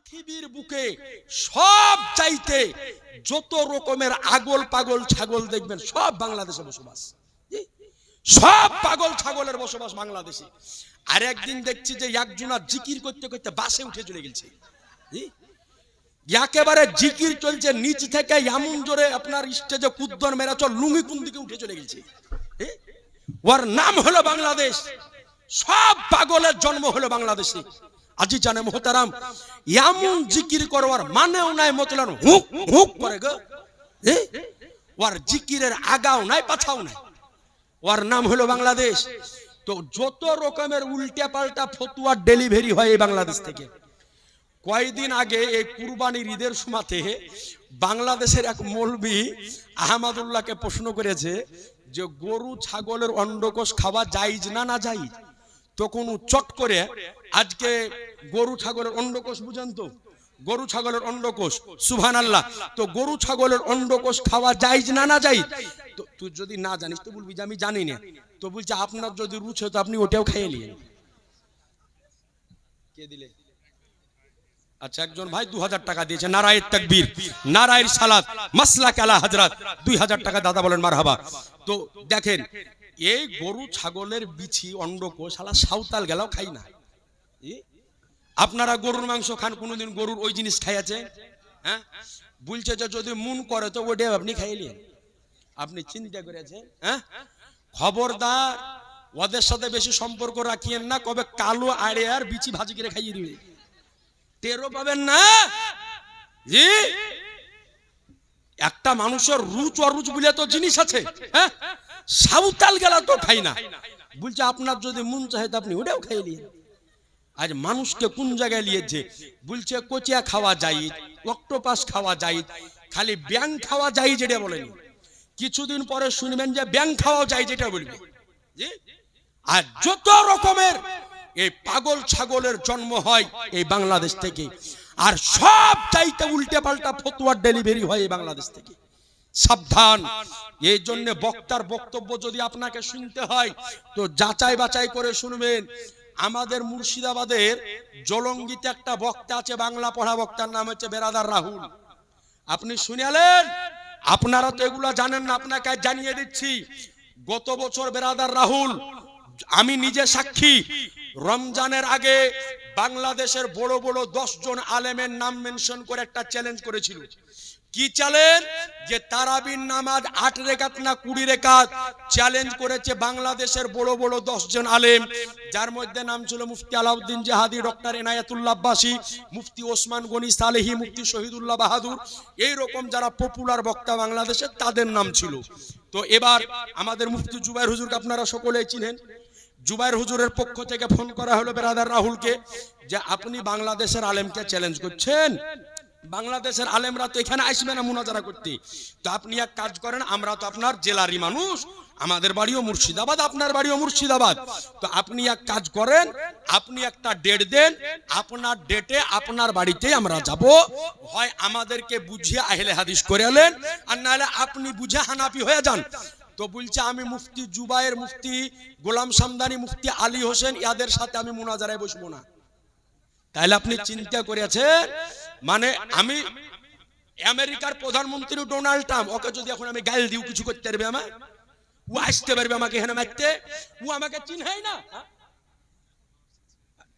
পৃথিবীর বুকে সব চাইতে যত রকমের আগল পাগল ছাগল দেখবেন সব বাংলাদেশে বসবাস। সব পাগল ছাগলের বসবাস বাংলাদেশে। আর একদিন দেখছি যে একজনা জিকির করতে করতে বাসে উঠে চলে গেছে। একেবারে জিকির চলছে, নিচ থেকে এমন জোরে আপনার স্টেজে কুদ্দন মেরা চল লুঙ্গি কোন দিকে উঠে চলে গেছে। ওর নাম হলো বাংলাদেশ। সব পাগলের জন্ম হলো বাংলাদেশে। আজি জানে মোহতারাম, এমন জিকির করবার মানেও নাই, মতলব হুক হুক করে গো। ওর জিকিরের আগাও নাই পাছাও নাই, ওর নাম হলো বাংলাদেশ। তো যত রকমের উল্টা পাল্টা ফতুয়া ডেলিভারি হয় এই বাংলাদেশ থেকে। কয়েকদিন আগে এই কুরবানির ঈদের সময়তে বাংলাদেশের এক মৌলবি আহমদুল্লাহকে প্রশ্ন করেছে যে গরু ছাগলের অন্ডকোষ খাওয়া জায়েজ না না জায়েজ। তখন চট করে আজকে গরু ছাগলের অন্ডকোষ বুঝেন তো, গরু ছাগলের অন্ডকোষ, সুবহানাল্লাহ। তো গরু ছাগলের অন্ডকোষ খাওয়া জায়েজ না না জায়েজ। তো তুই যদি না জানিস তো বলবি যে আমি জানি না। তো বলছে আপনার যদি রুচে তো আপনি ওটাও খেয়ে নিন। কে দিলে? আচ্ছা, একজন ভাই 2000 টাকা দিয়েছে। নারায়ে তাকবীর, নারায়ে সালাত, মাসলাক আলা হযরত। 2000 টাকা দাদা বলেন মারহাবা। তো দেখেন, এই গরু ছাগলের বিছি অন্ডকোষ শালা সাঁওতাল গেলাও খাই না। আপনারা গরুর মাংস খান, কোনোদিন গরুর ওই জিনিস খাইয়াছে? হ্যাঁ, বলছে যে যদি মন করে তো ওটা আপনি খাইলেন। আপনি চিন্তা করেছেন? হ্যাঁ, খবরদার ওদের সাথে বেশি সম্পর্ক রাখিয়েন না, কবে কালো আড়ে আর বিচি ভাজি করে খাইয়ে দিবে, টেরও পাবেন না। জি, একটা মানুষের রুচ অরুচ বলে তো জিনিস আছে। হ্যাঁ, সাঁওতাল গেলা তো খাই না। বলছে আপনার যদি মন চাহে তো আপনি ওটাও খাইলেন। আজ মানুষকে কোন জায়গায় নিয়েছে? বলছে কোচিয়া খাওয়া যায়, অক্টোপাস খাওয়া যায়, খালি ব্যাং খাওয়া যায় যেটা বলেনি। কিছুদিন পরে শুনবেন যে ব্যাং খাওয়া যায় যেটা বলবে। আর যত রকমের এই পাগল ছাগলের জন্ম হয় এই বাংলাদেশ থেকে। আর সব চাইতে উল্টে পাল্টা ফতুয়ার ডেলিভারি হয় এই বাংলাদেশ থেকে। সাবধান। এই জন্য বক্তার বক্তব্য যদি আপনাকে শুনতে হয় তো যাচাই বাছাই করে শুনবেন। আমাদের মুর্শিদাবাদের জলঙ্গিতে একটা বক্তা আছে, বাংলা পড়া বক্তার নাম হচ্ছে বেরাদার রাহুল। আপনি শুনেলেন? আপনারা তো এগুলা জানেন না, আপনাকে জানিয়ে দিচ্ছি। গত বছর বেরাদার রাহুল, আমি নিজে সাক্ষী, রমজানের আগে বাংলাদেশের বড় বড় 10 জন আলেমের নাম মেনশন করে একটা চ্যালেঞ্জ করেছিল। কি চ্যালেঞ্জ? যে তারাবির নামাজ 8 রেকাত না 20 রেকাত চ্যালেঞ্জ করেছে বাংলাদেশের বড় বড় 10 জন আলেম, যার মধ্যে নাম ছিল মুফতি আলাউদ্দিন জাহাদি, ডক্টর এনায়েতুল্লাহ আব্বাসী, মুফতি ওসমান গনি সালেহি, মুফতি শহীদুল্লাহ বাহাদুর। এই রকম যারা পপুলার বক্তা বাংলাদেশে, তাদের নাম ছিল। তো এবার আমাদের মুফতি জুবাইর হুজুরকে আপনারা সকলেই চিনেন। জুবাইর হুজুরের পক্ষ থেকে ফোন করা হলো বেরাদার রাহুলকে যে আপনি বাংলাদেশের আলেমকে চ্যালেঞ্জ করছেন, বাংলাদেশের আলেমরা তো এখানে আসবে না মুনাজারা করতে, তো আপনি এক কাজ করেন, আমরা তো আপনার জেলারই মানুষ, আমাদের বাড়িও মুর্শিদাবাদ, আপনার বাড়িও মুর্শিদাবাদ, তো আপনি এক কাজ করেন, আপনি একটা ডেট দেন, আপনার ডেটে আপনার বাড়িতে আমরা যাব, হয় আমাদেরকে বুঝিয়ে আহলে হাদিস করে এলেন, আর নাহলে আপনি বুঝে হানাফি হয়ে যান। তো বলছে আমি মুফতি জুবায়ের, মুফতি গোলাম সামদানি, মুফতি আলী হোসেন, এদের সাথে আমি মুনাজারায় বসবো না। তাহলে আপনি চিন্তা করেছেন, মানে আমি আমেরিকার প্রধানমন্ত্রী ডোনাল্ড ট্রাম্প, ওকে যদি এখন আমি গাল দিও কিছু করতে পারবে? আমার ও আসতে পারবে আমাকে এখানে মারতে? ও আমাকে চিনহাই না।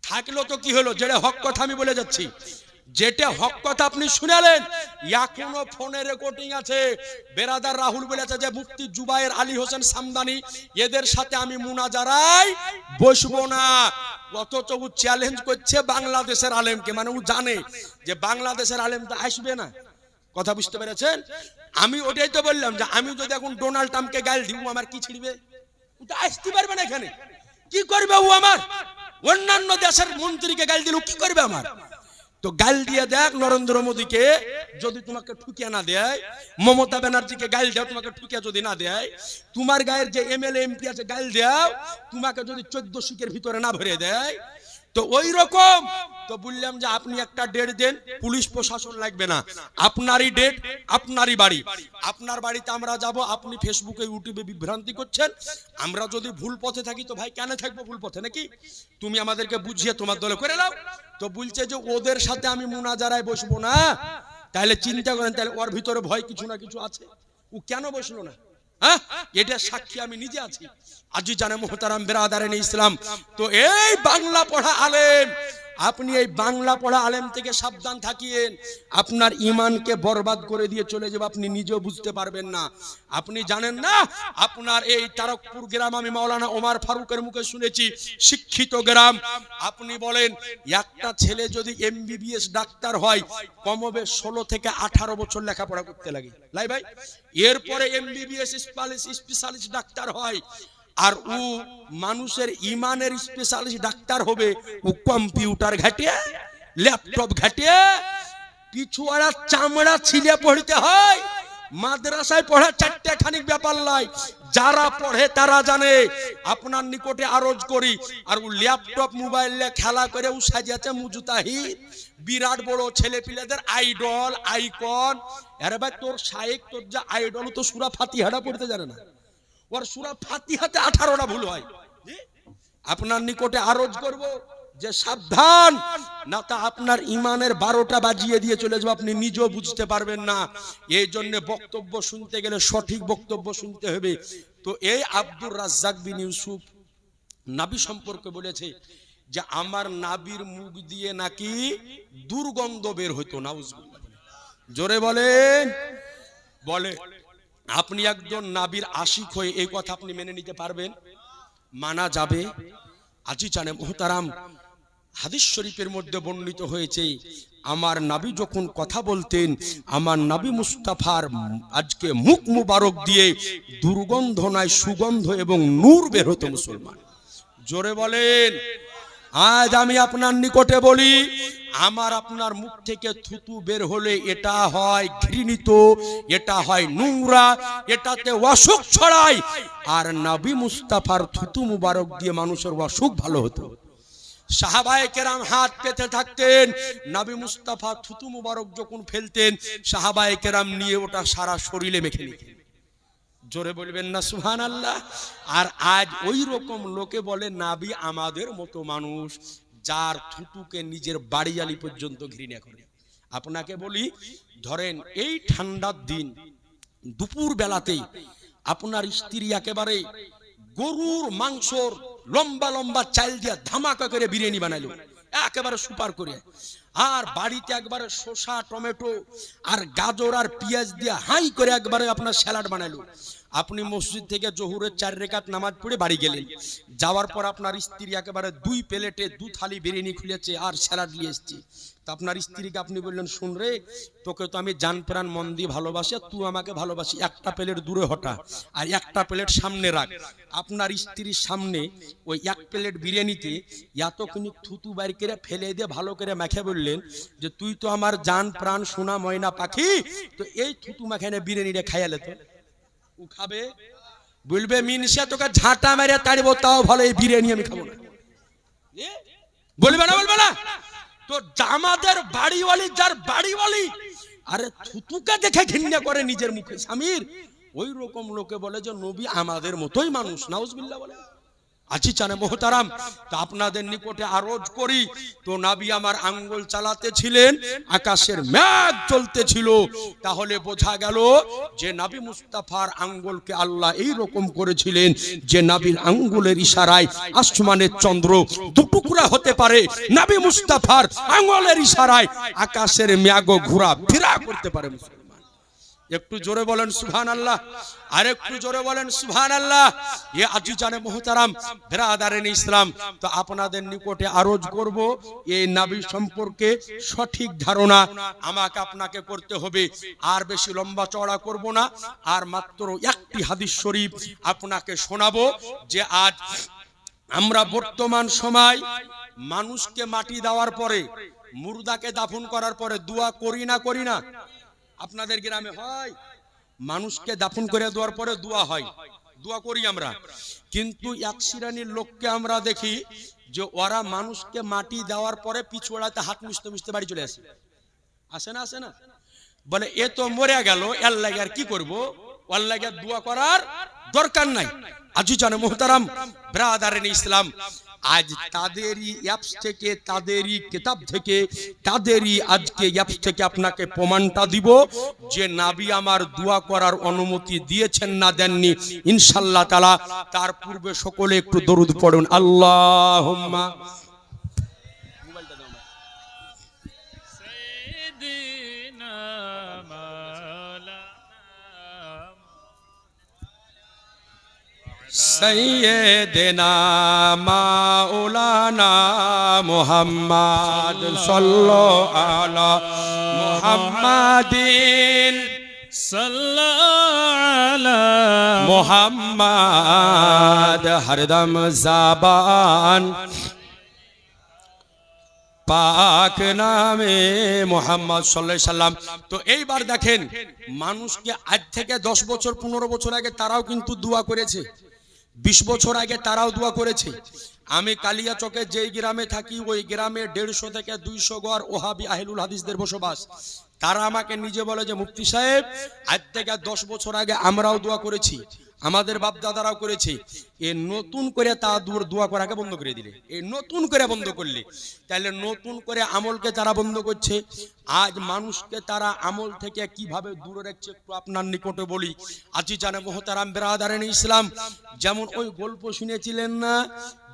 থাকলো তো কি হলো, যেটা হক কথা আমি বলে যাচ্ছি, যেটা হক কথা আপনি শুনালেন। এখনো ফোনে রেকর্ডিং আছে, বেরাদার রাহুল বলেছে যে মুফতি জুবায়ের, আলী হোসেন সামদানি, এদের সাথে আমি মুনাজারায় বসবো না। অথচ ও চ্যালেঞ্জ করছে বাংলাদেশের আলেমকে, মানে ও জানে যে বাংলাদেশের আলেম তো আসবে না। কথা বুঝতে পেরেছেন? আমি ওটাই তো বললাম যে আমি যদি এখন ডোনাল্ড ট্রাম্পকে গাল দিই, ও আমার কি ছিড়বে? ও তো আসতে পারবে না এখানে। কি করবে ও আমার? অন্যান্য দেশের মন্ত্রীকে গাল দিল কি করবে আমার? তো গাল দিয়ে দেখ নরেন্দ্র মোদীকে, যদি তোমাকে ঠুকিয়া না দেয়, মমতা ব্যানার্জিকে গাল দাও, তোমাকে ঠুকিয়া যদি না দেয়, তোমার গায়ের যে এমএলএ এমপি আছে গাল দাও, তোমাকে যদি 14 শিকের ভিতরে না ভরে দেয়, তো ওই রকম তো বললাম যে আপনি একটা ডেট দেন, পুলিশ প্রশাসন লাগবে না, আপনারই ডেট, আপনারই বাড়ি, আপনার বাড়িতে আমরা যাব। আপনি ফেসবুকে ইউটিউবে বিভ্রান্তি করছেন, আমরা যদি ভুল পথে থাকি তো ভাই কেন থাকবো ভুল পথে নাকি? তুমি আমাদেরকে বুঝিয়ে তোমার দলে করে নাও। তো বলছে যে ওদের সাথে আমি মুনাজারায় বসবো না। তাহলে চিন্তা করেন, তাহলে ওর ভিতরে ভয় কিছু না কিছু আছে, ও কেন বসলো না? হ্যাঁ, এটা সাক্ষী আমি নিজে আছি। আজি জানে মোহতারাম বেরাদারেন ইসলাম। তো এই বাংলা পড়া আলেম, আপনি এই বাংলা পড়া আলেম থেকে সাবধান থাকিয়েন, আপনার ইমানকে বরবাদ করে দিয়ে চলে যাবে, আপনি নিজেও বুঝতে পারবেন না। আপনি জানেন না আপনার এই তারকপুর গ্রাম, আমি মাওলানা ওমর ফারুকের মুখে শুনেছি, শিক্ষিত গ্রাম। আপনি বলেন একটা ছেলে যদি এমবিবিএস ডাক্তার হয়, কমবে 16 থেকে 18 বছর লেখাপড়া করতে লাগে লাই ভাই। এরপরে এমবিবিএস স্পেশালিস্ট ডাক্তার হয়, আর ও মানুষের ইমানের স্পেশালিস্ট ডাক্তার হবে। ও কম্পিউটার ঘাটিয়ে, ল্যাপটপ ঘাটিয়ে, কিছু আড়া চামড়া ছিলে পড়তে হয়। মাদ্রাসায় পড়া চারটে খানিক ব্যাপার নয়, যারা পড়ে তারা জানে। আপনার নিকটে আরজ করি, আর ও ল্যাপটপ মোবাইলে খেলা করে ও সাজিয়েছে মুজতাহিদ, বিরাট বড় ছেলে পিলেদের আইডল, আইকন। আরে ভাই তোর শায়েখ, তোর যা আইডল, তো সূরা ফাতিহাটা পড়তে জানে না, ওর সূরা ফাতিহাতে 18টা ভুল হয়। আপনার নিকটে আরজ করব যে সাবধান, না তা আপনার ইমানের 12টা বাজিয়ে দিয়ে চলে যাবে, আপনি নিজেও বুঝতে পারবেন না। এই জন্য বক্তব্য শুনতে গেলে সঠিক বক্তব্য শুনতে হবে। তো এই আব্দুর রাজ্জাক বিন ইউসুফ নবী সম্পর্কে বলেছে যে আমার নাবির মুখ দিয়ে নাকি দুর্গন্ধ বের হতো। নাউজুবিল্লাহ, জোরে বলেন। বলে আপনি একজন নাবির আশিক হয়ে এই কথা আপনি মেনে নিতে পারবেন? মানা যাবে? আজি জানে মুহতারাম, হাদিস শরীফের মধ্যে বর্ণিত হয়েছে, আমার নবী যখন কথা বলতেন, আমার নবী মুস্তাফার আজকে মুখ মুবারক দিয়ে দুর্গন্ধ নয়, সুগন্ধ এবং নূর বের হতো। মুসলমান, জোরে বলেন। আজ আমি আপনার নিকটে বলি, আমার আপনার মুখ থেকে থুতু বের হলে এটা হয় ঘৃণিত, এটা হয় নোংরা, এটাতে অসুখ ছড়ায়। আর নবী মুস্তাফার থুতু মুবারক দিয়ে মানুষের অসুখ ভালো হতো। সাহাবায়ে কেরাম হাত পেতে থাকতেন, নবী মুস্তাফা থুতু মুবারক যখন ফেলতেন, সাহাবায়ে কেরাম নিয়ে ওটা সারা শরীরে মেখে নিতেন। জোরে বলবেন না সুবহানাল্লাহ। আর আজ ওই রকম লোকে বলে নবী আমাদের মতো মানুষ, যার থুতুকে নিজের বাড়িয়ালি পর্যন্ত ঘৃণা করে। আপনাকে বলি, ধরেন এই ঠান্ডার দিন দুপুর বেলাতেই আপনার স্ত্রী একেবারে গরুর মাংসর লম্বা লম্বা চাল দিয়ে ধামাকা করে বিরিয়ানি বানাইলো, একেবারে সুপার করে, আর বাড়িতে একবারে শসা, টমেটো আর গাজর আর পেঁয়াজ দিয়ে হাই করে একবারে আপনার স্যালাড বানাইলো। আপনি মসজিদ থেকে জোহরের 4 রাকাত নামাজ পড়ে বাড়ি গেলেন, যাওয়ার পর আপনার স্ত্রী একেবারে 2 প্লেটে 2 থালি বিরিয়ানি খুলেছে আর স্যালাড নিয়ে এসেছে। তো আপনার স্ত্রীকে আপনি বললেন, শুন রে, তোকে তো আমি জান প্রাণ মন দিয়ে ভালোবাসি, তুই আমাকে ভালোবাসি, একটা প্লেট দূরে হটা আর একটা প্লেট সামনে রাখ। আপনার স্ত্রীর সামনে ওই 1 প্লেট বিরিয়ানিতে এতখানি থুতু বাইর করে ফেলে দিয়ে ভালো করে মেখে বললেন যে তুই তো আমার জান প্রাণ সোনা ময়না পাখি, তো এই থুতু মাখানে বিরিয়ানিটা খাইয়ালে তো ও খাবে? বলবে মিনসে তোকে ঝাঁটা মেরে তাড়িব, তাও ভালো, এই বিরিয়ানি আমি খাবো না। বলবে না? বলবে না? তো আমাদের বাড়িওয়ালি, যার বাড়িওয়ালি আরে থুতুকে দেখে ঘৃণা করে নিজের মুখে স্বামীর, ওই রকম লোকে বলে যে নবী আমাদের মতোই মানুষ। নাউজুবিল্লাহ বলে। আছি জানে মোহতারাম, তো আপনাদের নিকটে আরজ করি, তো নবী আমার আঙ্গুল চালাতে ছিলেন, আকাশের মেঘ চলতেছিল, তাহলে বোঝা গেল যে নবী মুস্তাফার আঙ্গুলকে আল্লাহ এই রকম করেছিলেন যে নবীর আঙ্গুলের ইশারায় আসমানের চন্দ্র দুটুকরা হতে পারে, নবী মুস্তাফার আঙ্গুলের ইশারায় আকাশের মেঘ ঘোরা ফেরা করতে পারে। একটু জোরে বলেন সুবহানাল্লাহ, আর একটু জোরে বলেন সুবহানাল্লাহ। এ আজিজানে মুহতারাম বিরাদারানে ইসলাম, তো আপনাদের নিকটে আরজ করব, এই নবী সম্পর্কে সঠিক ধারণা আমাকে আপনাকে করতে হবে। আর বেশি লম্বা চওড়া করব না, আর মাত্র একটি হাদিস শরীফ আপনাকে শোনাবো। যে আজ আমরা বর্তমান সময় মানুষকে মাটি দেওয়ার পরে, মুর্দাকে দাফন করার পরে দোয়া করি না? করি না? আপনাদের গ্রামে হয়? মানুষকে দাফন করে দেওয়ার পরে দোয়া হয়, দোয়া করি আমরা। কিন্তু এক শ্রেণীর লোককে আমরা দেখি, যে ওরা মানুষকে মাটি দেওয়ার পরে পিছুড়াতে হাত মুছতে মুছতে বাড়ি চলে আসে, আসে না আসে না? বলে এ তো মরে গেল, এর লাগে আর কি করবো, ওর লাগে দোয়া করার দরকার নাই। আজিজানে মুহতারাম ব্রাদারান ইসলাম, আজ তাদেরই অ্যাপস থেকে, তাদেরই কিতাব থেকে, তাদেরই আজকে অ্যাপস থেকে আপনাকে প্রমাণটা দিব যে নবী আমার দোয়া করার অনুমতি দিয়েছেন না দেননি ইনশাআল্লাহ তাআলা। তার পূর্বে সকলে একটু দরুদ পড়ুন, আল্লাহুম্মা সাইয়্যিদিনা মাওলানা মুহাম্মদ সাল্লাল্লাহু আলা মুহাম্মাদিন সাল্লাল্লাহু আলা মুহাম্মদ হরদম জাবান পাক নামে মুহাম্মদ সাল্লাল্লাহু আলাইহি সাল্লাম। তো এইবার দেখেন, মানুষকে আজ থেকে 10 বছর 15 বছর আগে তারাও কিন্তু দোয়া করেছে, 20 বছর আগে তারাও দোয়া করেছে। আমি কালিয়াচকে যেই গ্রামে থাকি, ওই গ্রামে 150 থেকে 200 ঘর ওহাবি আহলুল হাদিসদের বসবাস। তারা আমাকে নিজে বলে যে মুফতি সাহেব, আজ থেকে 10 বছর আগে আমরাও দোয়া করেছি, আমাদের বাপ দাদারাও করেছে, এ নতুন করে তা দোয়া করাকে বন্ধ করে দিলে, এই নতুন করে বন্ধ করলে, তাহলে নতুন করে আমলকে তারা বন্ধ করছে। আজ মানুষকে তারা আমল থেকে কিভাবে দূরে রাখছে একটু আপনার নিকটে বলি। আজিজানে মুহতারাম বিরাদারান ইসলাম, যেমন ওই গল্প শুনেছিলেন না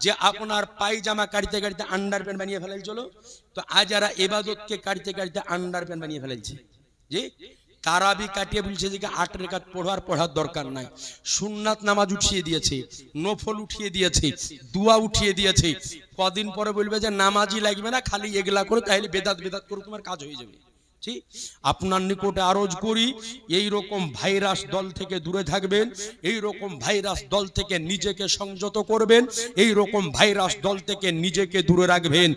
যে আপনার পায়জামা কাটতে কাটতে আন্ডারপ্যান্ট বানিয়ে ফেলেছিল, তো আজ এরা ইবাদতকে কাটতে কাটতে আন্ডারপ্যান্ট বানিয়ে ফেলেছে। জি, তারাবি কাটিয়ে বলছে যে 8 রাকাত পড়ার দরকার নাই, সুন্নাত নামাজ উঠিয়ে দিয়েছে, নফল উঠিয়ে দিয়েছে, দোয়া উঠিয়ে দিয়েছে। কদিন পরে বলবে যে নামাজই লাগবে না, খালি এগুলা করো, তাহলে বেদাত করো, তোমার কাজ হয়ে যাবে। আপনার নিকটে আরজ করি, এই রকম ভাইরাস দল থেকে দূরে থাকবেন, এই রকম ভাইরাস দল থেকে নিজেকে সংযত করবেন, এই রকম ভাইরাস দল থেকে নিজেকে দূরে রাখবেন।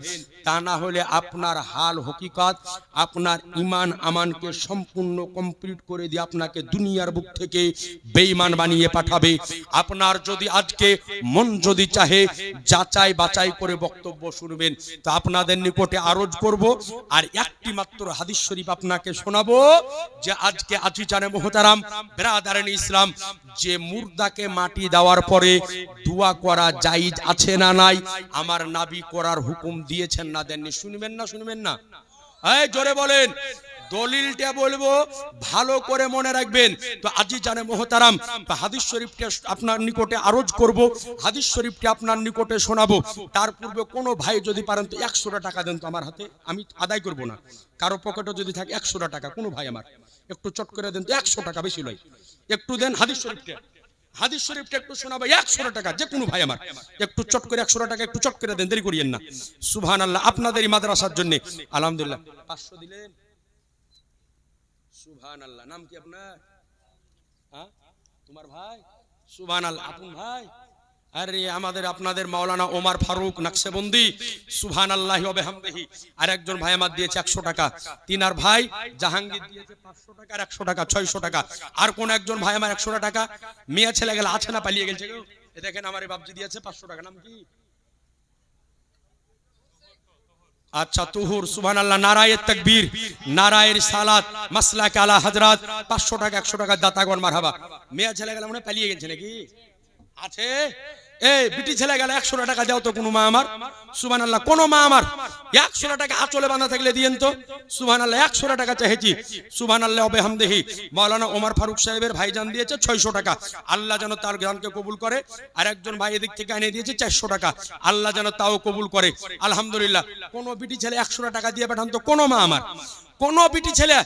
তা না হলে আপনার হাল হকিকত, আপনার ইমান আমানকে সম্পূর্ণ কমপ্লিট করে দিয়ে আপনাকে দুনিয়ার বুক থেকে বেঈমান বানিয়ে পাঠাবে। আপনার যদি আজকে মন যদি চাহে যাচাই বাছাই করে বক্তব্য শুনবেন, তো আপনাদের নিকটে আরজ করব, আর একটি মাত্র হাদিস শরীফ আপনাকে শোনাবো যে আজকে আজিজানে মুহতারাম বিরাদারান ইসলাম, যে মুর্দাকে মাটি দেওয়ার পরে দোয়া করা জায়েজ আছে না নাই, আমার নবী করার হুকুম দিয়েছেন না দেননি? শুনবেন না শুনবেন না? এই জোরে বলেন, দলিলটা বলবো, ভালো করে মনে রাখবেন। তো আজিজানে মুহতারাম, হাদিস শরীফটা আপনার নিকটে আরজ করব, হাদিস শরীফটা আপনার নিকটে শোনাবো। তার পূর্বে কোনো ভাই যদি পারেন তো 100 টাকা দেন তো আমার হাতে, আমি আদায় করব না। কারো পকেটে যদি থাকে 100 টাকা, কোনো ভাই আমার একটু চট করে দেন তো, 100 টাকা, বেশি লয়, একটু দেন। হাদিস শরীফটা একটু শোনাবো, 100 টাকা, যে কোনো ভাই আমার একটু চট করে 100 টাকা একটু চট করে দেন, দেরি করিয়েন না। সুবহানাল্লাহ, আপনাদেরই মাদ্রাসার জন্য আলহামদুলিল্লাহ। 500 দিলেন, সুবহানাল্লাহ। নাম কি আপনার? হ্যাঁ, তোমার ভাই? সুবহানাল্লাহ, আপন ভাই? আরে আমাদের আপনাদের মাওলানা ওমর ফারুক নকশবন্দি, সুবহানাল্লাহি ওয়া বিহামদিহি। আর একজন ভাই আমার দিয়েছে 100 টাকা, তিনার ভাই জাহাঙ্গীর দিয়েছে 500 টাকা, আর 100 টাকা, 600 টাকা। আর কোন একজন ভাই আমার 100 টাকা, মেয়ে ছেলে গেল আছে না, পালিয়ে গেছে গো। এ দেখেন আমার এই বাপজি দিয়েছে 500 টাকা। নাম কি? আচ্ছা, তুহুর, সুবহানাল্লাহ, নারায়ে তাকবীর, নারায়ে রিসালাত, মাসলাক আলা হযরত। 500 টাকা, 100 টাকা দাতাগণ মারহাবা। মেয়ে ছেলে গেল মনে পালিয়ে গেছে নাকি? আছে? এই বিটি ছেলে গেল 100 টাকা দাও তো কোনো মা আমার, সুবহানাল্লাহ। কোন মা আমার 100 টাকা আঁচলে বাঁধা থাকলে দিয়েন তো, সুবহানাল্লাহ। 100 টাকা চাইছি, সুবহানাল্লাহ ওয়া বিহামদিহি। মাওলানা ওমর ফারুক সাহেবের ভাইজান দিয়েছে 600 টাকা, আল্লাহ যেন তার জ্ঞানকে কবুল করে। আর একজন ভাই এদিক থেকে এনে দিয়েছে 400 টাকা, আল্লাহ যেন তাও কবুল করে, আলহামদুলিল্লাহ। কোন বিটি ছেলে 100 টাকা দিয়ে পাঠান তো, কোন মা আমার। কোন বিটি ছেলে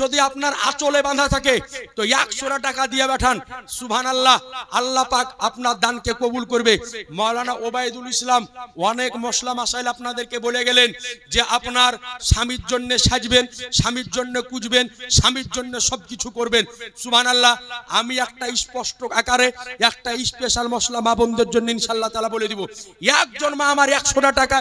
যদি আপনার আঁচলে বাঁধা থাকে তো 100 টাকা দিয়ে পাঠান, সুবহানাল্লাহ, আল্লাহ পাক আপনার দানকে কবুল করবে। মাওলানা ওবায়দুল ইসলাম অনেক মশলা মাসাইল আপনাদেরকে বলে গেলেন যে আপনার স্বামীর জন্য সাজবেন, স্বামীর জন্য কুজবেন, স্বামীর জন্য সবকিছু করবেন, সুবহানাল্লাহ। আমি একটা স্পষ্ট আকারে একটা স্পেশাল মশলা মা বোনদের জন্য ইনশাআল্লাহ তাআলা বলে দিব। একজন মা আমার 100 টাকা,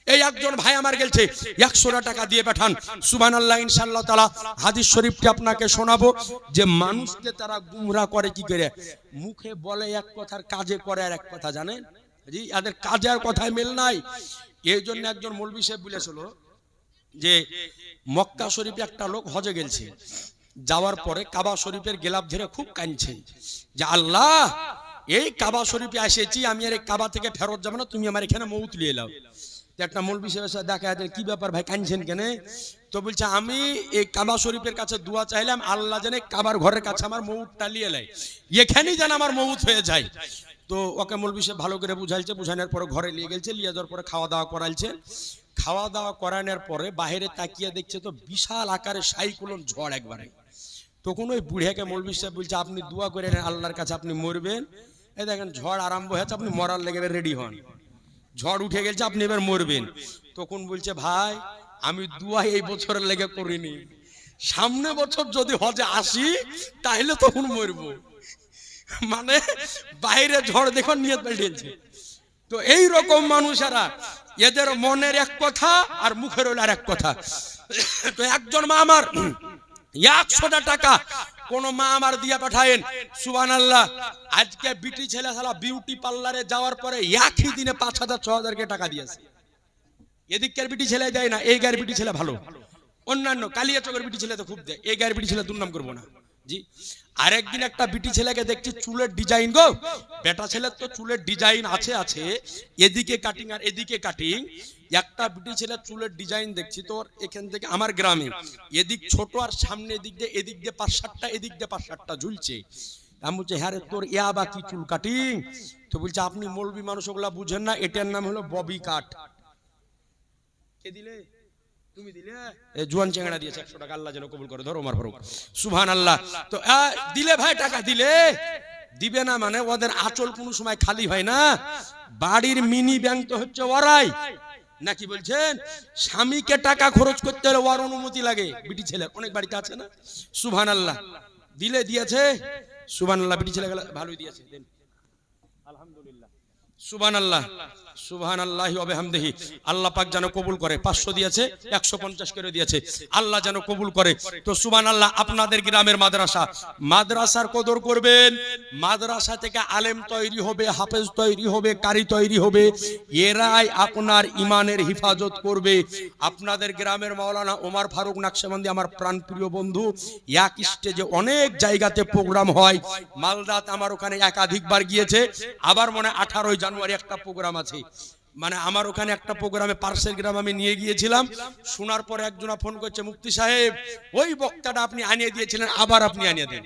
এই একজন ভাই আমার গেলছে 100 টাকা দিয়ে পাঠান, সুবহানাল্লাহ, ইনশাআল্লাহ তাআলা। হাদিস শরীফটি আপনাকে শোনাবো যে মানুষকে তারা গুমরা করে কি করে, মুখে বলে এক কথার কাজে করে আর এক কথা, জানেন? জি, এদের কাজে আর কথায় মিল নাই। এই জন্য একজন মৌলভী সাহেব বলেছিল যে মক্কা শরীফে একটা লোক হজে গেছে, যাওয়ার পরে কাবা শরীফের গেলাপ ধরে খুব কাঁদছে যে আল্লাহ, এই কাবা শরীফে এসেছি, আমি আর এই কাবা থেকে ফেরত যাবো না, তুমি আমার এখানে মৌত নিয়ে এলাও। একটা মৌলভী সাহেবের সাথে দেখা যায়, কি ব্যাপার ভাই, কাঁদছেন কেন? তো বলছে আমি এই কাবা শরীফের কাছে দোয়া চাইলাম, আল্লাহ জানে কাবার ঘরের কাছে আমার মৌতটা নিয়ে এলাই, এখানেই যেন আমার মৌত হয়ে যায়। তো ওকে মৌলভী সাহেব ভালো করে বুঝাইছে, বুঝানোর পরে ঘরে নিয়ে গেছে, নিয়ে যাওয়ার পরে খাওয়া দাওয়া করাইছে। খাওয়া দাওয়া করানোর পরে বাইরে তাকিয়ে দেখছে তো বিশাল আকারে সাইক্লোন ঝড় একবারে। তখন ওই বুড়িয়াকে মৌলভী সাহেব বলছে আপনি দোয়া করে নেন আল্লাহর কাছে, আপনি মরবেন, এই দেখেন ঝড় আরম্ভ হয়েছে, আপনি মরার লেগে রেডি হন, ঝড় উঠে গেছে, আপনি এবার মরবেন। তখন বলছে ভাই আমি দোয়া এই বছরের লেগে করিনি, সামনে বছর যদি হজে আসি তাহলে তখন মরবো। মানে বাইরে ঝড় দেখুন নিয়ত পাল্টেছে। তো এই রকম মানুষেরা, এদের মনের এক কথা আর মুখের আর এক কথা। তো একজন মা আমার 100টা টাকা কোন মা আমার দিয়ে পাঠায়েন, সুবহানাল্লাহ। আজকে বিটি ছেলে শালা বিউটি পার্লারে যাওয়ার পরে একই দিনে 5,000 6,000 টাকা দিয়েছে। এদিকের বিটি ছেলে দেয় না, এই গায়ের বিটি ছেলে ভালো, অন্যান্য কালিয়াচকের বিটি ছেলে তো খুব দেয়, এই গায়ের বিটি ছেলে দুর্নাম করবো না জি। আরেকদিন একটা বিটি ছেলেকে দেখছি চুলের ডিজাইন গো, বেটা ছেলের তো চুলের ডিজাইন আছে আছে, এদিকে কাটিং আর এদিকে কাটিং। একটা বিটি ছেলের চুলের ডিজাইন দেখছি তোর এখান থেকে আমার গ্রামে, এদিক ছোট আর সামনে এদিক দিয়ে 5-7টা, এদিক দিয়ে 5-7টা ঝুলছে। আমি বলছি হ্যাঁ রে তোর ইয়া বা কি চুল কাটিং? তো বলছে আপনি মৌলবী মানুষ ওগুলা বুঝেন না, এটার নাম হলো ববি কাট। কে দিলে? তুমি দিলে? এই জোয়ান চেংড়া দিয়েছে 100 টাকা, আল্লাহ যেন কবুল করে, ধরো ওমর ফারুক, সুবহানাল্লাহ। তো দিলে ভাই, টাকা দিলে দিবে না মানে ওদের আঁচল কোনো সময় খালি হয় না। বাড়ির মিনি ব্যাংক তো হচ্ছে ওরাই, নাকি বলছেন? স্বামীকে টাকা খরচ করতে হলে ওর অনুমতি লাগে, বিটি ছেলে অনেক বাড়িতে আছে না, সুবহানাল্লাহ। দিলে দিয়েছে, সুবহানাল্লাহ, বিটি ছেলে ভালোই দিয়েছে, দেন আলহামদুলিল্লাহ, সুবহানাল্লাহ, সুবহানাল্লাহি ওয়া বিহামদিহি। আল্লাহ পাক যেন কবুল করে। 500 দিয়েছে, 150 করে দিয়েছে, আল্লাহ যেন কবুল করে। তো সুবহানাল্লাহ। আপনাদের গ্রামের মাদ্রাসা, মাদ্রাসার কদর করবেন। মাদ্রাসা থেকে আলেম তৈরি হবে, হাফেজ তৈরি হবে, কারি তৈরি হবে, এরাই আপনার ইমানের হিফাজত করবে। আপনাদের গ্রামের মাওলানা ওমর ফারুক নাকশবন্দি আমার প্রাণপ্রিয় বন্ধু, এক স্টেজে অনেক জায়গাতে প্রোগ্রাম হয়। মালদাতে আমার ওখানে একাধিকবার গিয়েছে, আবার মনে 18 জানুয়ারি একটা প্রোগ্রাম আছে। মানে আমার ওখানে একটা প্রোগ্রামে পার্সেল গ্রাম আমি নিয়ে গিয়েছিলাম। শোনার পরে একজনা ফোন করছে, মুফতি সাহেব ওই বক্তাটা আপনি আনিয়ে দিয়েছিলেন, আবার আপনি আনিয়ে দেন।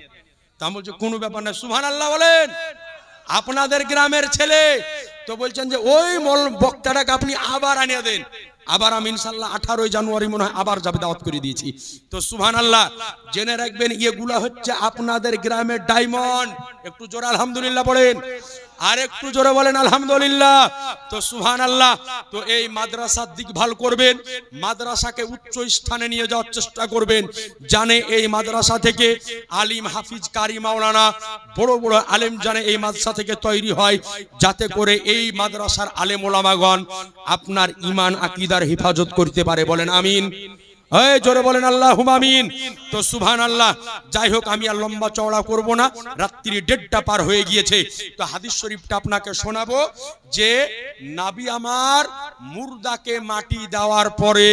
তা বলছে কোনো ব্যাপার না, সুবহানাল্লাহ বলেন, আপনাদের গ্রামের ছেলে। তো বলছেন যে ওই বক্তাটাকে আপনি আবার আনিয়ে দেন। আবার আমি ইনশাআল্লাহ 18 জানুয়ারি মনে হয় আবার যাবে, দাওয়াত করে দিয়েছি। তো সুবহানাল্লাহ, জেনে রাখবেন এগুলা হচ্ছে আপনাদের গ্রামের ডায়মন্ড। একটু জোরে আলহামদুলিল্লাহ বলেন, আর একটু জোরে বলেন আলহামদুলিল্লাহ। তো সুবহানাল্লাহ। তো এই মাদ্রাসার দিকভাল করবেন, মাদ্রাসাকে উচ্চ স্থানে নিয়ে যাওয়ার চেষ্টা করবেন। জানে এই মাদ্রাসা থেকে আলিম, হাফিজ, কারি, মাওলানা, বড় বড় আলেম জানে এই মাদ্রাসা থেকে তৈরি হয়, যাতে করে এই মাদ্রাসার আলেম ওলামাগণ আপনার ঈমান আকীদার হেফাজত করতে পারে। বলেন আমিন। এই জোরে বলেন আল্লাহুম্মা আমিন। তো সুবহানাল্লাহ। যাই হোক, আমি আর লম্বা চওড়া করব না, রাত্রি 1:30টা পার হয়ে গিয়েছে। তো হাদিস শরীফটা আপনাকে শোনাবো যে নবী আমার মুর্দাকে মাটি দেওয়ার পরে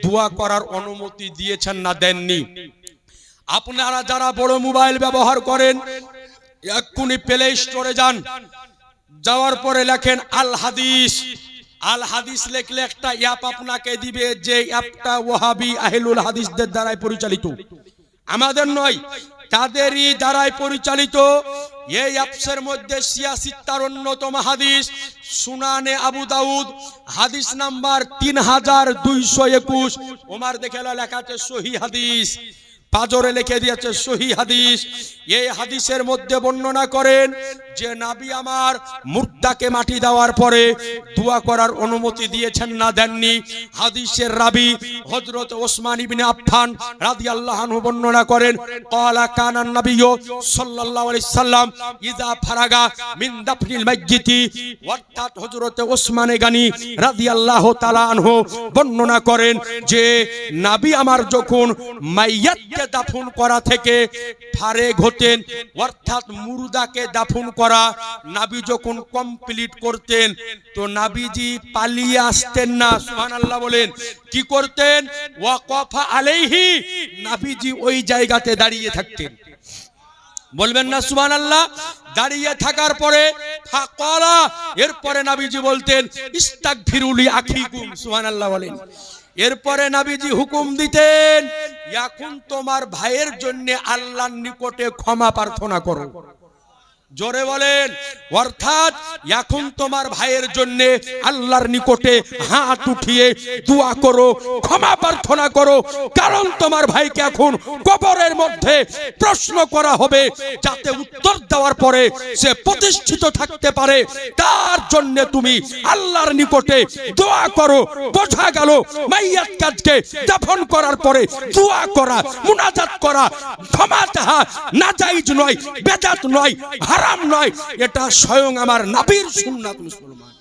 দোয়া করার অনুমতি দিয়েছেন না দেননি? আপনারা যারা বড় মোবাইল ব্যবহার করেন, এক্ষুনি প্লে স্টোরে যান, যাওয়ার পরে লেখেন আল হাদিস। আল হাদিস লিখলে একটা অ্যাপ আপনাকে দিবে, যে অ্যাপটা ওয়াহাবি আহলুল হাদিসদের দ্বারাই পরিচালিত, আমাদের নয়, তাদেরই দ্বারাই পরিচালিত। এই অ্যাপসের মধ্যে 86টার অন্যতম হাদিস সুনানে আবু দাউদ, হাদিস নাম্বার 3221। ওমর দেখে লেখা আছে সহিহ হাদিস, পাজরে লিখে দিয়েছে সহিহ হাদিস। এই হাদিসের মধ্যে বর্ণনা করেন যে নবী আমার মুর্দাকে মাটি দেওয়ার পরে দোয়া করার অনুমতি দিয়েছেন না দেননি? হাদিসের রাবি হযরত ওসমান ইবনে আফফান রাদিয়াল্লাহু আনহু বর্ণনা করেন, ক্বালা কানান নবিয়্যু সাল্লাল্লাহু আলাইহি সাল্লাম ইযা ফারাগা মিন দাফনিল মাইয়্যিতি। অর্থাৎ হযরত ওসমান গনি রাদিয়াল্লাহু তাআলা আনহু বর্ণনা করেন যে নবী আমার যখন মাইয়াতকে মাইয়াতকে দাফন করা থেকে ফারেগ হতেন, অর্থাৎ মুর্দাকে দাফন করা নবী যখন কমপ্লিট করতেন তো নবীজি পালিয়ে আসতেন না। সুবহানাল্লাহ বলেন। কি করতেন? ওয়াকাফা আলাইহি, নবীজি ওই জায়গাতে দাঁড়িয়ে থাকতেন। বলবেন না সুবহানাল্লাহ? দাঁড়িয়ে থাকার পরে ফাকালা, এরপরে নবীজি বলতেন ইস্তাগফিরু লি আখিকুম। সুবহানাল্লাহ বলেন। এরপরে নবীজি হুকুম দিতেন এখন তোমার ভাইয়ের জন্য আল্লাহর নিকটে ক্ষমা প্রার্থনা করো। জোরে বলেন। অর্থাৎ এখন তোমার ভাইয়ের জন্য আল্লাহর নিকটে হাত উঠিয়ে দোয়া করো, ক্ষমা প্রার্থনা করো, কারণ তোমার ভাইকে এখন কবরের মধ্যে প্রশ্ন করা হবে, যাতে উত্তর দেওয়ার পরে সে প্রতিষ্ঠিত থাকতে পারে, তার জন্য তুমি আল্লাহর নিকটে দোয়া করো। বোঝা গেল মাইয়াত কাজকে দাফন করার পরে দোয়া করা, মুনাজাত করা, ক্ষমা চাওয়া নাজায়েজ নয়, বেদাত নয়, হারাম নয়, এটা স্বয়ং আমার নবীর সুন্নাত। মুসলমান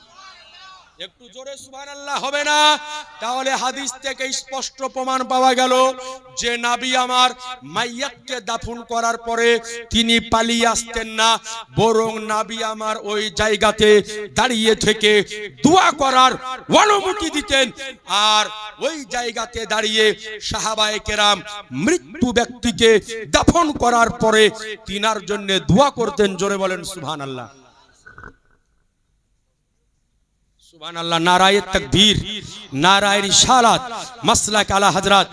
একটু জোরে সুবহানাল্লাহ হবে না? তাহলে হাদিস থেকে স্পষ্ট প্রমাণ পাওয়া গেল যে নবী আমার মাইয়াতকে দাফন করার পরে তিনি পালিয়ে আসতেন না, বরং নবী আমার ওই জায়গাতে দাঁড়িয়ে থেকে দোয়া করার অনুমতি দিতেন। আর ওই জায়গাতে দাঁড়িয়ে সাহাবায়ে কেরাম মৃত্যু ব্যক্তিকে দাফন করার পরে তিনার জন্য দোয়া করতেন। জোরে বলেন সুবহানাল্লাহ। সুবহানাল্লাহ। নারায়ে তাকবীর, নারায়ে রিসালাত, মাসলাক আলা হযরত।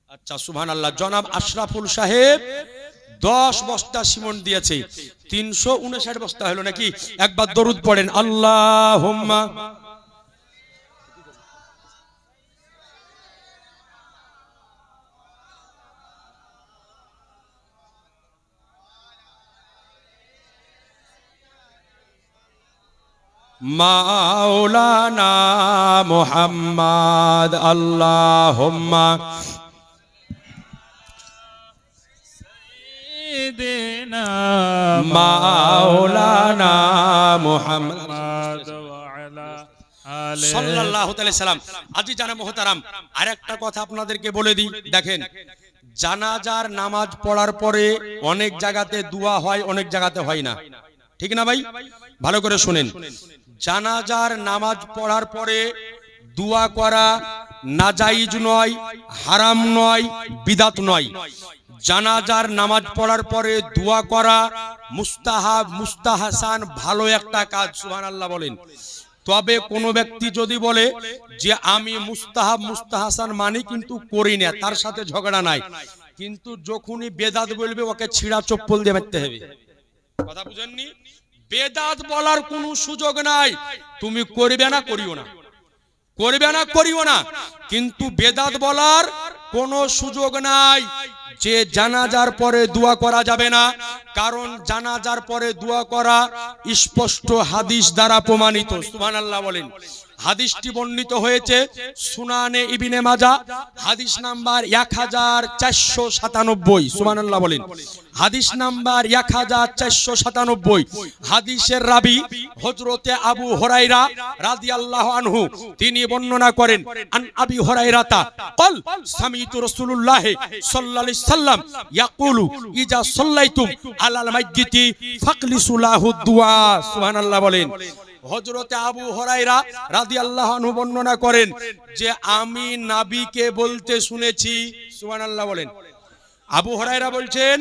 আচ্ছা সুবহানাল্লাহ। জনাব আশরাফুল সাহেব 10 বস্তা সিমেন্ট দিয়েছে, 359 বস্তা হলো নাকি? একবার দরুদ পড়েন আল্লাহুম্মা। মাওলানা মুহাম্মদ আল্লাহুম্মা সাইয়্যিদিনা মাওলানা মুহাম্মদ ওয়া আলা আলিহি সাল্লাল্লাহু আলাইহি সাল্লাম। আজি জানা মুহতারাম, আরেকটা কথা আপনাদেরকে বলে দিই। দেখেন, জানাজার নামাজ পড়ার পরে অনেক জায়গাতে দোয়া হয়, অনেক জায়গাতে হয় না, ঠিক না ভাই? ভালো করে শুনেন। জানাজার নামাজ পড়ার পরে দোয়া করা নাজায়েজ নয়, হারাম নয়, বিদাত নয়। জানাজার নামাজ পড়ার পরে দোয়া করা মুস্তাহাব, মুস্তাহাসান, ভালো একটা কাজ। সুবহানাল্লাহ বলেন। তবে কোনো ব্যক্তি যদি বলে যে আমি মুস্তাহাব মুস্তাহাসান মানি কিন্তু করি না, তার সাথে ঝগড়া নাই, কিন্তু যখনই বেদাত বলবে ওকে ছিঁড়া চপ্পল দিয়ে মারতে হবে। কথা বুঝেননি? বেদাত বলার কোনো সুযোগ নাই। তুমি করবে না, করিও না, করবে না, করিও না, কিন্তু বেদাত বলার কোনো সুযোগ নাই। যে জানাজার পরে দোয়া করা যাবে না, কারণ জানাজার পরে দোয়া করা স্পষ্ট হাদিস দ্বারা প্রমাণিত। সুবহানাল্লাহ বলেন। হাদিসটি বর্ণিত হয়েছে সুনানে ইবনে মাজাহ, হাদিস নাম্বার 1497। সুবহানাল্লাহ বলেন। হাদিস নাম্বার 1497। হাদিসের রাবী হযরতে আবু হুরায়রা রাদিয়াল্লাহু আনহু, তিনি বর্ণনা করেন আন আবি হুরায়রাতা ক্বাল সামিতু রাসূলুল্লাহ সাল্লাল্লাহু আলাইহি সাল্লাম ইয়াকুলু ইজা সাল্লাইতুম আলাল মাইয়িতি ফাকলিসু লাহু দুআ। সুবহানাল্লাহ বলেন। হযরতে আবু হুরায়রা রাদিয়াল্লাহু আনহু বর্ণনা করেন যে আমি নবীকে বলতে শুনেছি। সুবহানাল্লাহ বলেন। আবু হুরায়রা বলছেন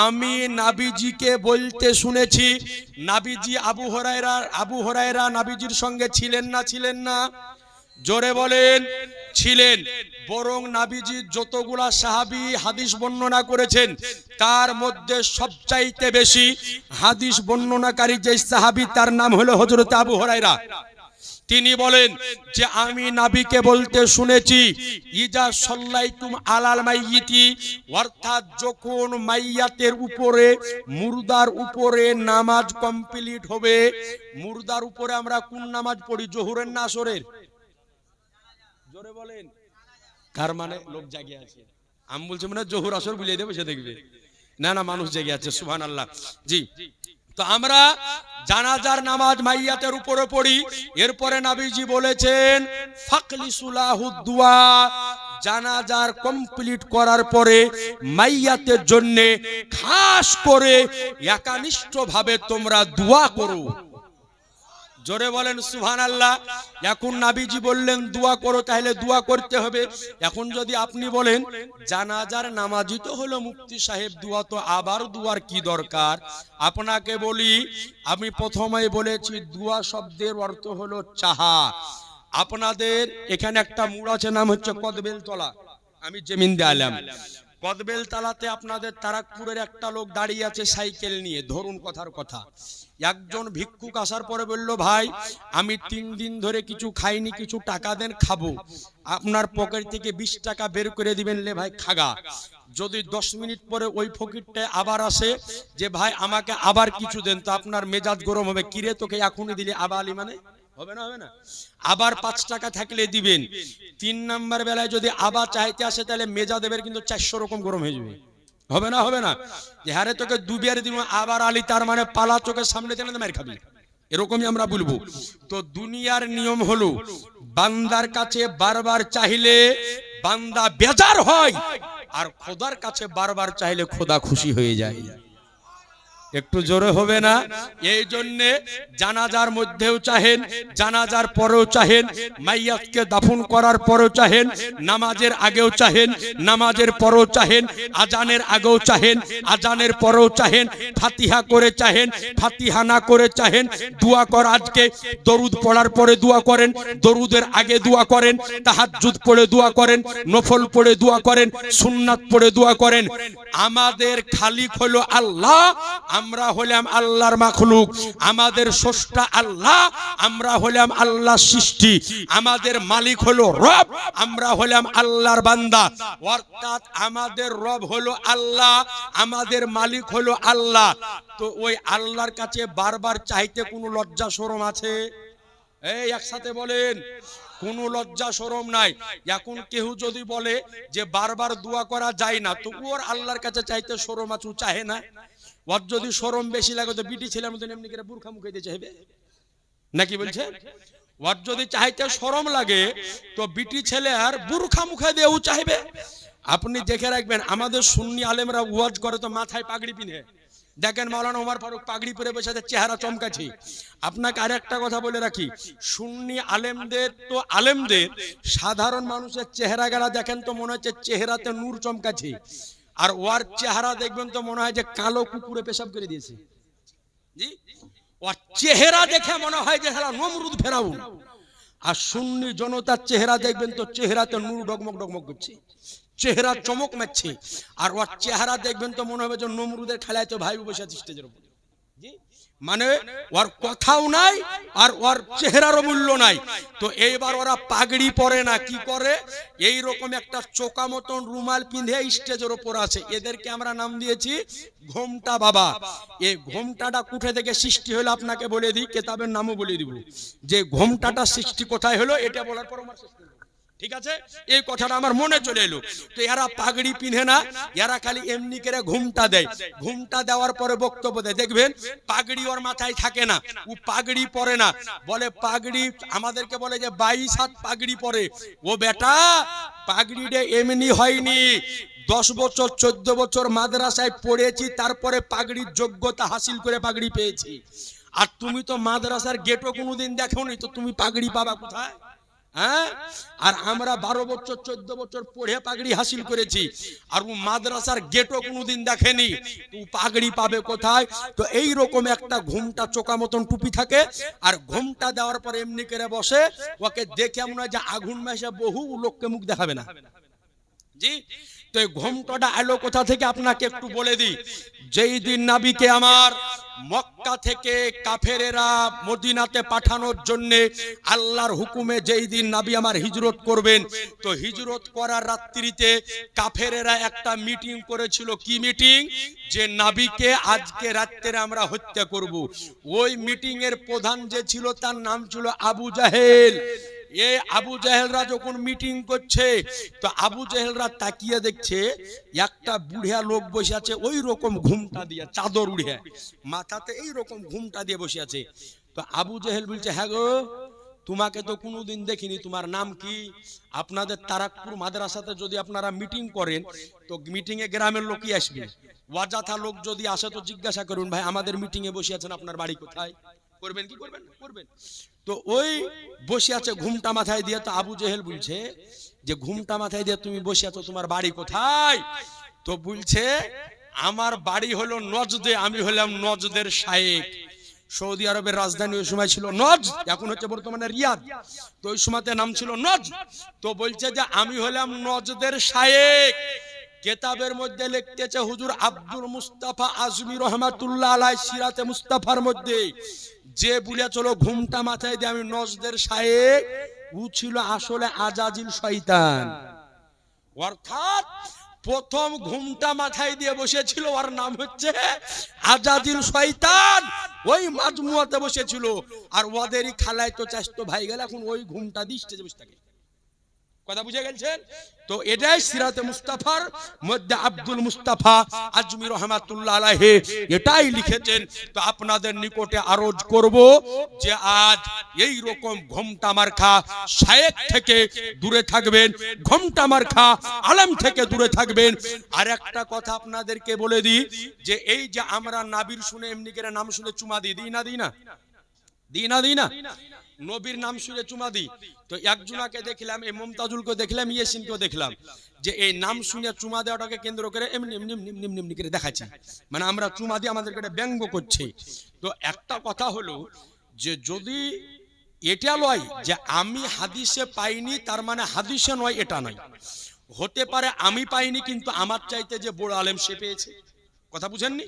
আমি নবীজিকে বলতে শুনেছি। নবীজি আবু হুরায়রা নবীজির সঙ্গে ছিলেন না? ছিলেন না? জোরে বলেন। ছিলেন। বরং নবীজি যতগুলা সাহাবী হাদিস বর্ণনা করেছেন তার মধ্যে সবচাইতে বেশি হাদিস বর্ণনাকারী যে সাহাবী তার নাম হলো হযরত আবু হুরায়রা। তিনি বলেন যে আমি নবীকে বলতে শুনেছি ইজা সাল্লাইতুম আলাল মাইয়িতি, অর্থাৎ যখন মাইয়াতের উপরে, মুর্দার উপরে নামাজ কমপ্লিট হবে। মুর্দার উপরে আমরা কোন নামাজ পড়ি? জোহরের না আসরের? জোরে বলেন। কার মানে? লোক জাগে আছে। আমি বলছি মানে জোহর আসর বুঝিয়ে দেবো, সে দেখবে না, না, মানুষ জেগে আছে। সুবহানাল্লাহ। জি, তো আমরা জানাজার নামাজ মাইয়াতের উপরে পড়ি। এরপরে নবীজি বলেছেন ফাকলিসু লাহু দুআ, জানাজার কমপ্লিট করার পরে মাইয়াতের জন্য খাস করে একানিষ্ঠভাবে তোমরা দোয়া করো। জোরে বলেন সুবহানাল্লাহ। এখন নবীজি বললেন দোয়া করো, তাহলে দোয়া করতে হবে। এখন যদি আপনি বলেন জানাজার নামাজি তো হলো মুফতি সাহেব, দোয়া তো আবার দোয়ার কি দরকার? আপনাকে বলি, আমি প্রথমেই বলেছি দোয়া শব্দের অর্থ হলো চাহা। আপনাদের এখানে একটা মোড় আছে, নাম হচ্ছে কদবেলতলা, আমি জমিন দিলাম। কদবেলতলাতে আপনাদের তারাকপুরের একটা লোক দাঁড়িয়ে আছে সাইকেল নিয়ে, ধরুন কথার কথা। একজন ভিক্ষুক আসার পরে বলল, ভাই আমি 3 দিন ধরে কিছু খাইনি, কিছু টাকা দেন খাবো। আপনার পকেট থেকে 20 টাকা বের করে দিবেন, লে ভাই খাগা। যদি 10 মিনিট পরে ওই ফকিরটা আবার আসে যে ভাই আমাকে আবার কিছু দেন, তো আপনার মেজাজ গরম হবে, কিরে তোকে এখনই দিলে আবার আলি মানে হবে না, হবে না? আবার 5 টাকা থাকলে দিবেন। 3 নাম্বার বেলায় যদি আবার চাইতে আসে তাহলে মেজা দেবের কিন্তু 400 রকম গরম হয়ে যাবে, হবে না? হবে না? যে হারে তোকে দুবিয়ারে দিব আবার আলি, তার মানে পালা চোখের সামনে তেনে মার খাবি, এরকমই আমরা বলবো। তো দুনিয়ার নিয়ম হলো বান্দার কাছে বারবার চাইলে বান্দা বেজার হয়, আর খোদার কাছে বারবার চাইলে খোদা খুশি হয়ে যায়। একটু জোরে হবে না? এই জন্য জানাজার মধ্যেও চাহেন, জানাজার পরেও চাহেন, মাইয়াতকে দাফন করার পরেও চাহেন, নামাজের আগেও চাহেন, নামাজের পরেও চাহেন, আজানের আগেও চাহেন, আজানের পরেও চাহেন, ফাতিহা করে চাহেন, ফাতিহা না করে চাহেন। দোয়া কর, আজকে দরুদ পড়ার পরে দোয়া করেন, দরুদের আগে দোয়া করেন, তাহাজ্জুদ পড়ে দোয়া করেন, নফল পড়ে দোয়া করেন, সুন্নাত পড়ে দোয়া করেন। আমাদের খালিক হলো আল্লাহ, আমরা হলাম আল্লাহর মাখলুক। আমাদের স্রষ্টা আল্লাহ, আমরা হলাম আল্লাহর সৃষ্টি। আমাদের মালিক হলো রব, আমরা হলাম আল্লাহর বান্দা। অর্থাৎ আমাদের রব হলো আল্লাহ, আমাদের মালিক হলো আল্লাহ। তো ওই আল্লাহর কাছে বারবার চাইতে কোনো লজ্জা শরম আছে? এই একসাথে বলেন, কোনো লজ্জা শরম নাই। এখন কেউ যদি বলে যে বারবার দোয়া করা যায় না, তো ওর আল্লাহর কাছে চাইতে শরম আছে, চাহে না। ওর যদি শরম বেশি লাগে তো বিটি ছেলের মতন এমনি করে বুরখা মুখে দিয়ে চাইবে নাকি? বলছে ওর যদি চাইতে শরম লাগে তো বিটি ছেলে আর বুরখা মুখে দিয়েও চাইবে। আপনি দেখে রাখবেন, আমাদের সুন্নি আলেমরা ওয়াজ করে তো মাথায় পাগড়ি পিনে। দেখেন মাওলানা ওমর ফারুক পাগড়ি পরে বসে আছে, চেহারা চমকাছে। আপনাকে আরেকটা কথা বলে রাখি, সুন্নি আলেমদের তো আলেমদের সাধারণ মানুষের চেহারা গেলা দেখেন তো মনে হচ্ছে চেহারাতে নূর চমকাছে, আর ওর চেহারা দেখবেন তো মনে হয় যে কালো কুকুরে পেশাব করে দিয়েছে। জি, ওর চেহারা দেখে মনে হয় যে হেলা নমরুদ ফেরাউন। আর সুন্নি জনতার চেহারা দেখবেন তো চেহারাতে নূর ডগমগ ডগমগ করছে, চেহারা চমক মারছে। আর ওর চেহারা দেখবেন তো মনে হবে যে নমরুদের খেলায় তো ভাই বসে আছে স্টেজের উপর। জি, মানে ওর কথাও নাই আর ওর চেহারারও মূল্য নাই। তো এইবার ওরা পাগড়ি পরে না, কি করে? এই রকম একটা চোকা মতন রুমাল পিঁধে স্টেজের উপর আছে। এদেরকে আমরা নাম দিয়েছি ঘোমটা বাবা। এই ঘোমটাটা কোথা থেকে সৃষ্টি হলো আপনাকে বলে দিই, কেতাবের নামও বলে দিব। যে ঘোমটাটা সৃষ্টি কোথায় হলো এটা বলার পর আমার শেষ করব, ঠিক আছে? এই কথাটা আমার মনে চলে এলো। তো এরা পাগড়ি পিঁধে না, এরা খালি এমনি করে ঘুমটা দেয়। ঘুমটা দেওয়ার পরে বক্তব্য দেয়। দেখবেন পাগড়ি ওর মাথায় থাকে না, ও পাগড়ি পরে না। বলে পাগড়ি আমাদেরকে বলে যে 22 হাত পাগড়ি পরে। ও বেটা, পাগড়িটা এমনি হয়নি। 10 বছর 14 বছর মাদ্রাসায় পড়েছি, তারপরে পাগড়ির যোগ্যতা হাসিল করে পাগড়ি পেয়েছি। আর তুমি তো মাদ্রাসার গেটও কোনোদিন দেখোনি, তো তুমি পাগড়ি পাবা কোথায়? হ্যাঁ, আর আমরা 12 বছর 14 বছর পড়ে পাগড়ি হাসিল করেছি, আর ও মাদ্রাসার গেটও কোনোদিন দেখেনি, তো পাগড়ি পাবে কোথায়? তো এই রকম একটা ঘুমটা চোকা মতন টুপি থাকে, আর ঘুমটা দেওয়ার পর এমনি করে বসে। ওকে দেখে মনে হয় যে আগুন মেশে বহু লোককে মুখ দেখাবে না। জি, তো এই ঘোমটাটা এলো কোথা থেকে আপনাকে একটু বলে দিই। যেই দিন নবীকে আমার মক্কা থেকে কাফেরেরা মদিনাতে পাঠানোর জন্য আল্লাহর হুকুমে যেই দিন নবী আমার হিজরত করবেন, তো হিজরত করার রাত্রিতে কাফেরেরা একটা মিটিং করেছিল। কি মিটিং? যে নবীকে আজকে রাত্রে আমরা হত্যা করব। ওই মিটিং এর প্রধান যে ছিল তার নাম ছিল আবু জাহেল। এই আবু জাহেলরা যখন মিটিং করছে, তো আবু জাহেলরা তাকিয়ে দেখছে একটা বুড়িয়া লোক বসে আছে, ওই রকম ঘুমটা দিয়ে, চাদর উড়ে মাথাতে এই রকম ঘুমটা দিয়ে বসে আছে। তো আবু জাহেল বলছে, হ্যাঁ গো, তোমাকে তো কোনোদিন দেখিনি, তোমার নাম কি? আপনাদের তারাকপুর মাদ্রাসাতে যদি আপনারা মিটিং করেন তো মিটিং এ গ্রামের লোকই আসবে, ওয়াজাথা লোক যদি আসে তো জিজ্ঞাসা করুন, ভাই আমাদের মিটিং এ বসে আছেন, আপনার বাড়ি কোথায়? করবেন কি করবেন না? করবেন। তো ওই বসে আছে ঘুমটা মাথায় দিয়ে, তো আবু জেহেল বলছে যে ঘুমটা মাথায় দিয়ে তুমি বসে আছো, তোমার বাড়ি কোথায়? তো বলছে আমার বাড়ি হলো নজদে, আমি হলাম নজদের শায়েখ। সৌদি আরবের রাজধানী ওই সময় ছিল নজ, এখন হচ্ছে বর্তমানে রিয়াদ, তো ওই সময়তে নাম ছিল নজ। তো বলছে যে আমি হলাম নজদের শায়েখ। কেতাবের মধ্যে লিখতেছে হুজুর আব্দুল মুস্তাফা আজমি রহমাতুল্লাহ আলাই সিরাতে মুস্তাফার মধ্যে যে বলে চলো ঘুমটা মাথায় দিয়ে আমি নজদের শায়েখ, ও ছিল আসলে আজাজিল শয়তান। অর্থাৎ প্রথম ঘুমটা মাথায় দিয়ে বসেছিল, ওর নাম হচ্ছে আজাজিল শয়তান, ওই মাজমুয়াতে বসেছিল। আর ওদেরই খালায় তো চাষতো ভাই গেল, এখন ওই ঘুমটা দিচ্ছে যে বসে থাকে। কথা বুঝে গেছেন? তো এটাই সিরাতে মুস্তাফার মধ্যে আব্দুল মুস্তাফা আজমি রহমাতুল্লাহ আলাইহি এটাই লিখেছেন। তো আপনাদের নিকটে আরজ করব যে আজ এই রকম ঘোমটা মার্কা শায়েখ থেকে দূরে থাকবেন, ঘোমটা মার্কা আলেম থেকে দূরে থাকবেন। আর একটা কথা আপনাদেরকে বলে দিই যে এই যে আমরা নাবির শুনে এমনি করে নাম শুনে চুমা দিই না নবীর নাম শুনে চুমা দিই। তো একজনাকে দেখলাম, এই মুমতাজুলকে দেখলাম, ইয়াসিনকেও দেখলাম, যে এই নাম শুনে চুমা দেওয়াটাকে কেন্দ্র করে এমনি এমনি এমনি এমনি করে দেখাচ্ছে, মানে আমরা চুমা দিয়ে আমাদেরকে ব্যঙ্গ করছে। তো একটা কথা হলো যে যদি এটা লয় যে আমি হাদিসে পাইনি, তার মানে হাদিসে নয় এটা নয়, হতে পারে আমি পাইনি কিন্তু আমার চাইতে যে বড় আলেম সে পেয়েছে। কথা বুঝেননি?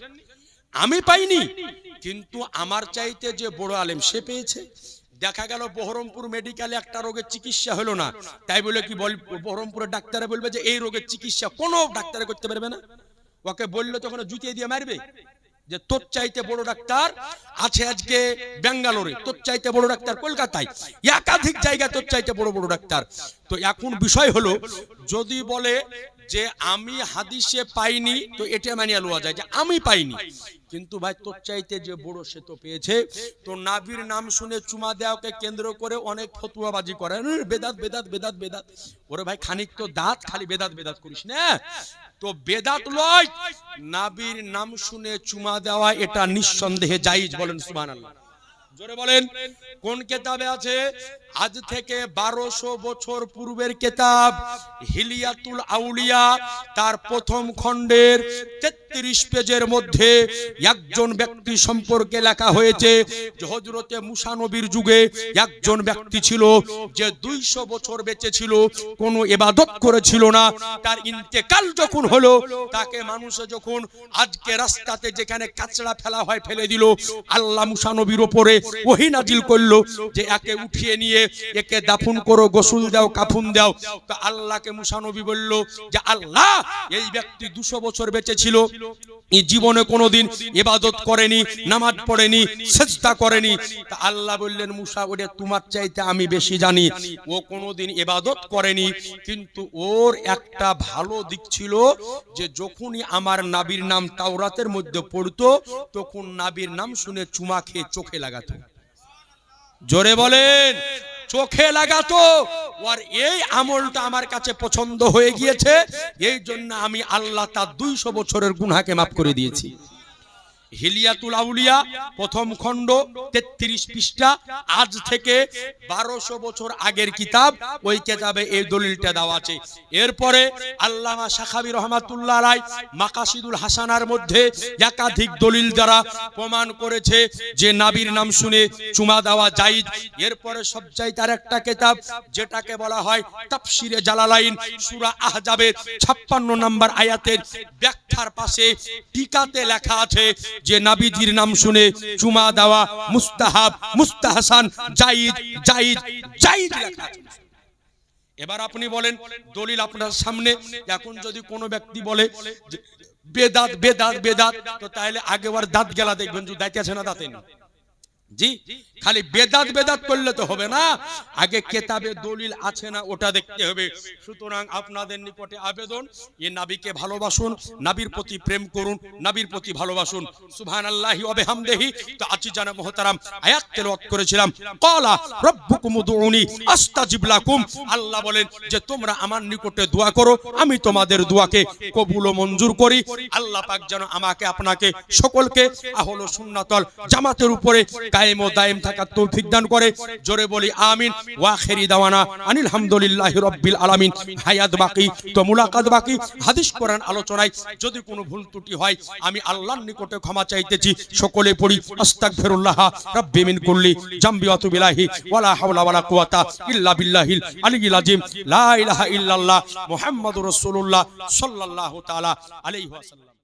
আমি পাইনি কিন্তু আমার চাইতে যে বড় আলেম সে পেয়েছে। দেখা গেল বহরমপুর মেডিকেলে একটা রোগের চিকিৎসা হলো না, তাই বলে কি বহরমপুরের ডাক্তারে বলবে যে এই রোগের চিকিৎসা কোনো ডাক্তারে করতে পারবে না? ওকে বললে তখন জুতিয়ে দিয়ে মারবে যে তোর চাইতে বড় ডাক্তার আছে আজকে বেঙ্গালোরে, তোর চাইতে বড় ডাক্তার কলকাতায়, একাধিক জায়গায় তোর চাইতে বড় বড় ডাক্তার। তো এখন বিষয় হলো যদি বলে যে আমি হাদিসে পাইনি, তো এটা মানিয়ে লওয়া যায় যে আমি পাইনি, কিন্তু ভাই তোর চাইতে যে বড় সে তো পেয়েছে। তো নাবির নাম শুনে চুমা দেওয়াকে কেন্দ্র করে অনেক ফতুয়াবাজি করে, বেদাত বেদাত বেদাত বেদাত। ওরে ভাই খানিক তো দাঁত, খালি বেদাত বেদাত করিস না। তো বেদাত লয়, নাবির নাম শুনে চুমা দেওয়া এটা নিঃসন্দেহে জায়েজ। বলেন সুবহানাল্লাহ, জোরে বলেন। কোন কিতাবে আছে? আজ থেকে 1200 বছর পূর্বের কিতাব হিলিয়াতুল আউলিয়া, তার প্রথম খণ্ডের 33 পেজের মধ্যে একজন ব্যক্তি সম্পর্কে লেখা হয়েছে যে হযরতে মুসা নবীর যুগে একজন ব্যক্তি ছিল যে 200 বছর বেঁচে ছিল, কোনো ইবাদত করেছিল না। তার ইন্তেকাল যখন হলো, তাকে মানুষে যখন আজকে রাস্তাতে যেখানে কাচড়া ফেলা হয় ফেলে দিল, আল্লাহ মুসা নবীর উপরে ওহী নাজিল করলো যে একে উঠিয়ে নিয়ে একে দাফন করো, গোসল দাও, কাফন দাও। তো আল্লাহকে মুসা নবী বলল যে আল্লাহ, এই ব্যক্তি 200 বছর বেঁচে ছিল, এই জীবনে কোনোদিন ইবাদত করেনি, নামাজ পড়েনি, সিজদা করেনি। তা আল্লাহ বললেন মুসা, ওটা তোমার চাইতে আমি বেশি জানি, ও কোনোদিন ইবাদত করেনি, কিন্তু ওর একটা ভালো দিক ছিল যে যখনই আমার নাবির নাম তাওরাতের মধ্যে পড়তো, তখন নাবির নাম শুনে চুমা খেয়ে চোখে লাগাতো। জোরে বলেন, চোখে লাগাতো। আর এই আমলটা আমার কাছে পছন্দ হয়ে গিয়েছে, এই জন্য আমি আল্লাহ তার 200 বছরের গুনাহকে মাফ করে দিয়েছি। হিলিয়াতুল আউলিয়া প্রথম খণ্ড 33 পৃষ্ঠা, আজ থেকে 1200 বছর আগের কিতাব, ওই কিতাবে এই দলিলটা দেওয়া আছে। এরপরে আল্লামা শাখাবি রহমাতুল্লাহ আলাইহি মাকাসিদুল হাসানার মধ্যে একাধিক দলিল দ্বারা প্রমাণ করেছে যে নাবির নাম শুনে চুমা দেওয়া জায়েজ। এরপরে সবচাইতে আরেকটা কিতাব যেটাকে বলা হয় তাফসিরে জালালাইন, সূরা আহজাবের 56 নম্বর আয়াতের ব্যাখ্যার পাশে টিকাতে লেখা আছে যে নবীজির নাম শুনে চুমা দেওয়া মুস্তাহাব, মুস্তাহসান, জায়েজ জায়েজ জায়েজ লেখা আছে। এবার আপনি বলেন দলিল আপনার সামনে। এখন যদি কোনো ব্যক্তি বলে বেদাত বেদাত বেদাত, তো তাহলে আগে ওর দাঁত গেলা দেখবেন, যে দাঁত আছে না দাঁতে নেই। জি, খালি বেদাত বেদাত করলে তো হবে না, আগে কেতাবে দলিল আছে না ওটা দেখতে হবে। সুতরাং আপনাদের নিকটে আবেদন, এ নবীকে ভালোবাসুন, নবীর প্রতি প্রেম করুন, নবীর প্রতি ভালোবাসুন। সুবহানাল্লাহি ওয়া বিহামদিহি। তো আজিজানা মুহতারাম আয়াত তেলাওয়াত করেছিলাম, ক্বালা রাব্বুকুম উদউনি আস্তাজিব লাকুম। আল্লাহ বলেন যে তোমরা আমার নিকটে দোয়া করো, আমি তোমাদের দোয়াকে কবুল ও মঞ্জুর করি। আল্লাহ পাক যেন আমাকে আপনাকে সকলকে আহলে সুন্নাতুল জামাতের উপরে কায়েম ও দায়েম থাকার তৌফিক দান করে। জোরে বলি আমিন। ওয়া আখিরি দাওয়ানা আনিল হামদুলিল্লাহি রাব্বিল আলামিন। হায়াত বাকি তো মুলাকাত বাকি। হাদিস কোরআন আলোচনায় যদি কোনো ভুল ত্রুটি হয় আমি আল্লাহর নিকটে ক্ষমা চাইতেছি। সকলে পড়ি আস্তাগফিরুল্লাহ রাব্বি মিন কুল্লি জামবি ওয়া তুবু ইলাইহি ওয়ালা হাওলা ওয়ালা কুওয়াতা ইল্লা বিল্লাহিল আলিয়্যিল আযীম। লা ইলাহা ইল্লাল্লাহ মুহাম্মাদুর রাসূলুল্লাহ সাল্লাল্লাহু তাআলা আলাইহি ওয়াসাল্লাম।